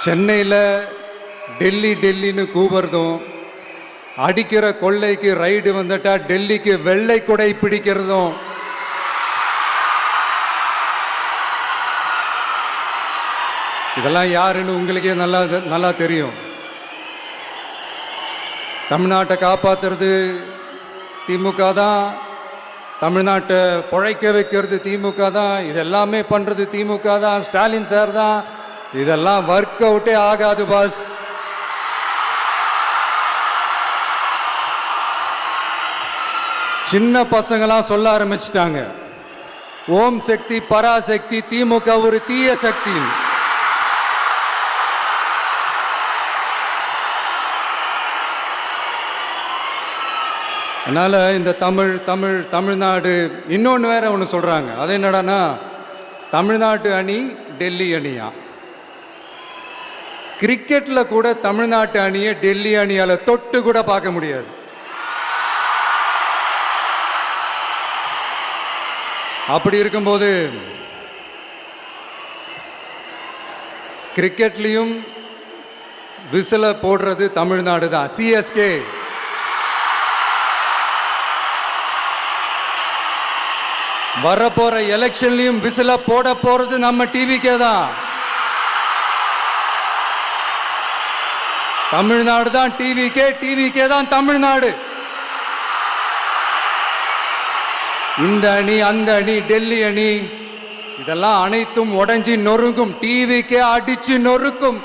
சென்னையில் டெல்லி டெல்லின்னு கூவுறதும், அடிக்கிற கொள்ளைக்கு ரைடு வந்துட்டா டெல்லிக்கு வெள்ளை கொடை பிடிக்கிறதும், இதெல்லாம் யாருன்னு உங்களுக்கே நல்லா தெரியும். தமிழ்நாட்டை காப்பாற்றுறது திமுக தான், தமிழ்நாட்டை பிழைக்க வைக்கிறது திமுக தான், இதெல்லாமே பண்ணுறது திமுக தான், ஸ்டாலின் சார் தான். இதெல்லாம் ஒர்க் அவுட்டே ஆகாது பாஸ். சின்ன பசங்களாம் சொல்ல ஆரம்பிச்சிட்டாங்க, ஓம் சக்தி பராசக்தி, திமுக ஒரு தீய சக்தி. அதனால் இந்த தமிழ்நாடு இன்னொன்று வேற ஒன்று சொல்கிறாங்க. அது என்னடான்னா, தமிழ்நாட்டு அணி டெல்லி அணியா. கிரிக்கெட்டில் கூட தமிழ்நாட்டு அணியை டெல்லி அணியால் தொட்டு கூட பார்க்க முடியாது. அப்படி இருக்கும்போது கிரிக்கெட்லேயும் விசிலை போடுறது தமிழ்நாடு தான். சிஎஸ்கே வரப்போற எலெக்ஷன்லயும் விசில போட போறது நம்ம டிவிக்கே தான். தமிழ்நாடு தான் டிவிக்கே தான் தமிழ்நாடு. இந்த அணி அந்த அணி டெல்லி அணி இதெல்லாம் அனைத்தும் உடைஞ்சி நொறுங்கும், டிவிக்கே அடிச்சு நொறுக்கும்.